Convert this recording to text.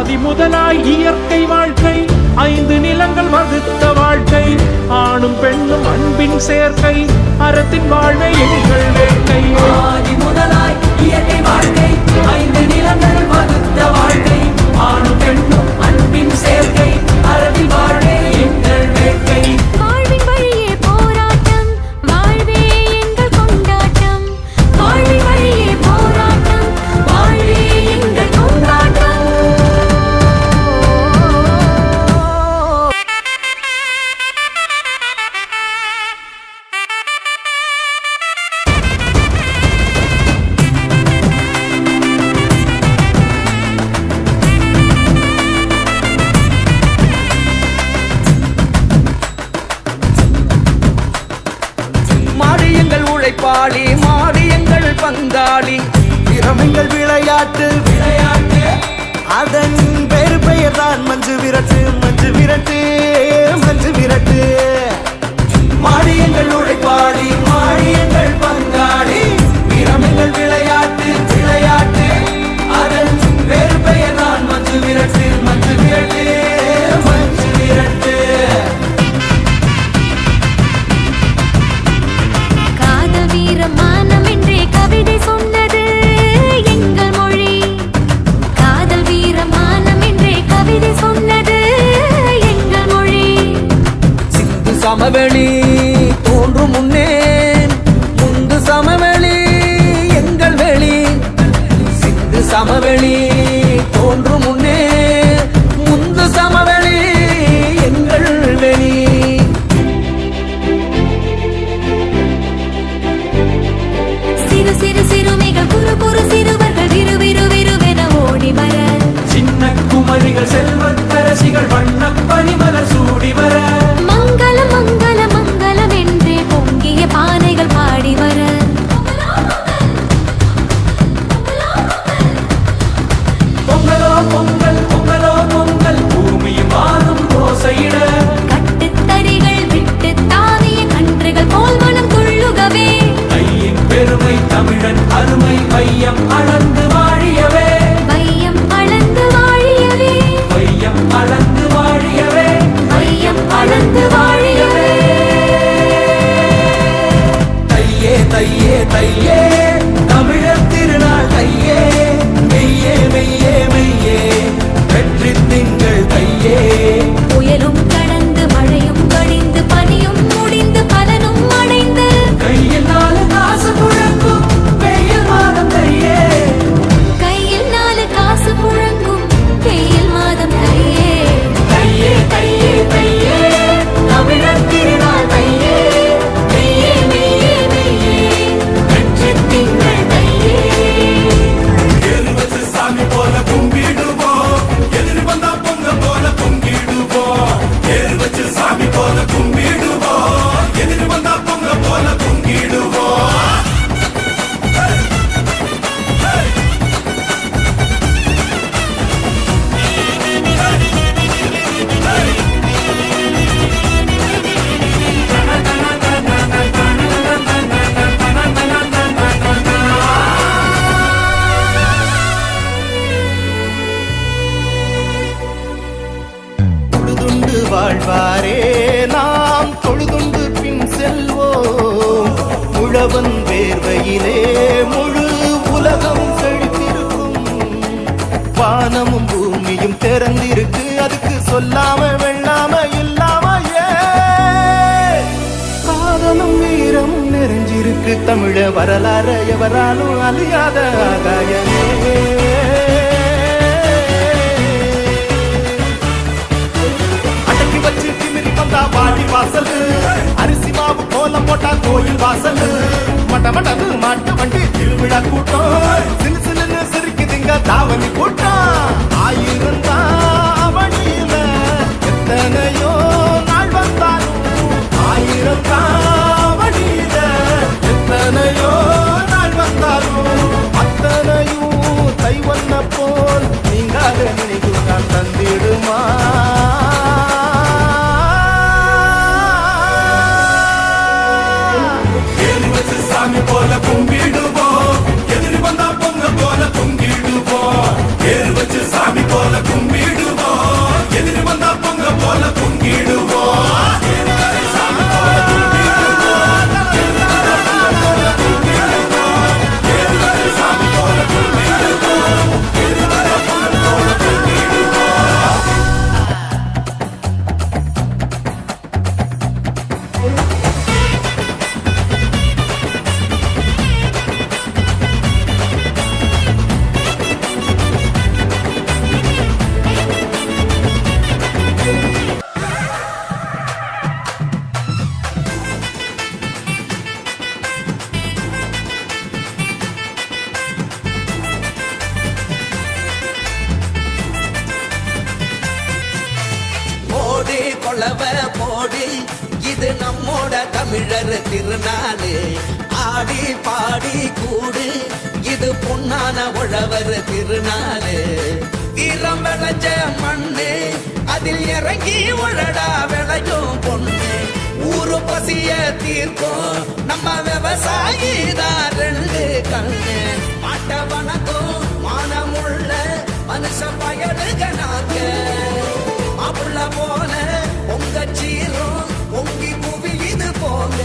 ஆதி முதலாய் இயற்கை வாழ்க்கை, 5 நிலங்கள் வகுத்த வாழ்க்கை, ஆணும் பெண்ணும் அன்பின் சேர்க்கை, அறத்தின் வாழ்வை எங்கள் வேட்கை. ஆதி முதலாய் இயற்கை வாழ்க்கை, 5 நிலங்கள் வகுத்த வாழ்க்கை, ஆணும் பெண்ணும் அன்பின் சேர்க்கை, அறத்தின் வாழ்வை எங்கள் வேட்கை. வாழ்வின் வழியே போராட்டம், வாழ்வே எங்கள் கொண்டாட்டம். வாழ்வின் வழியே போராட்டம், வாழ்வே எங்கள் கொண்டாட்டம். மாடியங்கள் உழைப்பாளி, மாடியங்கள் பங்காளி, திறமைகள் விளையாட்டு விளையாட்டு, அதன் வேறு பெயர் தான் மஞ்சு விரட்டு மஞ்சு விரட்டு மஞ்சு விரட்டு. மாடியங்கள் உழைப்பாளி, மாடியங்கள் பங்காளி, திறமைகள் விளையாட்டு விளையாட்டு, அதன் வேறு பெயர் தான் மஞ்சு விரட்டு மஞ்சு விரட்டு மஞ்சு விரட்டு. காதல் வீரமானம் என்றே கவிதை சொன்னது எங்கள் மொழி. காதல் வீரமானம் என்றே கவிதை சொன்னது எங்கள் மொழி. சிந்து சமவெளி தோன்றும் முன்னே முந்து சமவெளி எங்கள் வெளி. சிந்து சமவெளி தோன்றும் முன்னே முந்து சமவெளி எங்கள் வெளி. சிறு சிறு சிறுமிகள் குறு குறு சிறுவர்கள் விறு விறு விறுவென ஓடி வர. சின்ன குமரிகள் செல்வத்தரசிகள் வண்ண பனிமலர் சூடி வர. மங்களம் மங்களம் மங்களம் என்றே பொங்கிய பானைகள் பாடி வர. பொங்கலோ பொங்கல் பொங்கலோ பொங்கல், பூமியும் வானும் ஓசையிட. கட்டுத்தறிகள் விட்டு தாவிய கன்றுகள் போல் மனம் துள்ளுகவே. கையின் பெருமை தமிழன் அருமை, வையம் அளந்து வாழியவே வையம் அளந்து வாழியவே. வையம் அளந்து வாழியவே வையம் அளந்து வாழியவே. தையே தையே தையே தமிழர் திருநாள் தையே, மெய்யே மெய்யே மெய்யே வெற்றி திங்கள் தையே. புயலும் கடந்து மழையும் கடிந்து பனியும் முடிந்து பலனும் அடைந்து. கையில் 4 காசு புழங்கும் வெயில் மாதம் தையே. கையில் 4 காசு புழங்கும் வெயில் மாதம் தையே. தையே தையே தையே தமிழர் திருநாள் தையே, மெய்யே மெய்யே மெய்யே வெற்றி திங்கள் தையே. ஏறு வச்சு சாமி போல கும்பிடுவோம், எதிரி வந்தா பொங்க போல பொங்கிடுவோம். ஏறு வச்சு சாமி போல கும்பிடுவோம், எதிரி வந்தா பொங்க போல பொங்கிடுவோம். தொழுதுண்டு வாழ்வாரே நாம் தொழுதுண்டு பின் செல்வோம். உழவன் வேர்வையிலே முழு உலகம் செழித்திருக்கும். வானமும் பூமியும் திறந்திருக்கு, அதுக்கு சொல்லாம வெள்ளாம இல்லாம காதலும் வீரமும் நிறைஞ்சிருக்கு. தமிழ வரலாற எவராலும் அழியாத ஆகாயமே. அடக்கி வச்சு திமிரி வந்தா வாடி வாசல், அரிசி மாவு கோலம் போட்டா கோயில் வாசல். மட்ட மட்டது மாட்டு வண்டி திருவிழா கூட்டம், சிலு சிலுன்னு சிரிக்குதுங்க தாவணி கூட்டம். 1000 தாவணியில எத்தனையோ நாள் வந்தாலும், 1000 தாவணியில எத்தனையோ நாள் வந்தாலும், அத்தனையும் தை வண்ண போல் நீங்காத நினைவு நான் தந்திடுமா. ஏறு வச்சு சாமி போல கும்பிடுவோம், எதிரி வந்தா பொங்க போல பொங்கிடுவோம். ஏறு வச்சு சாமி போல கும்பிடுவோம். உழவ போடு இது நம்மோட தமிழர் திருநாளு ஆடி பாடி கூடு இது பொன்னான உழவர் திருநாளு தீரம் விளைஞ்ச மண்ணு அதில் இறங்கி உழடா விளையும் பொண்ணு ஊரு பசிய தீர்க்கும் நம்ம விவசாயி தான் ரெண்டு கண்ணு மாட்ட வணக்கம் மானமுள்ள மனுஷ பயலுக நாங்க மாப்புள்ள போல பொங்க சீரும் பொங்கி குவியுது போங்க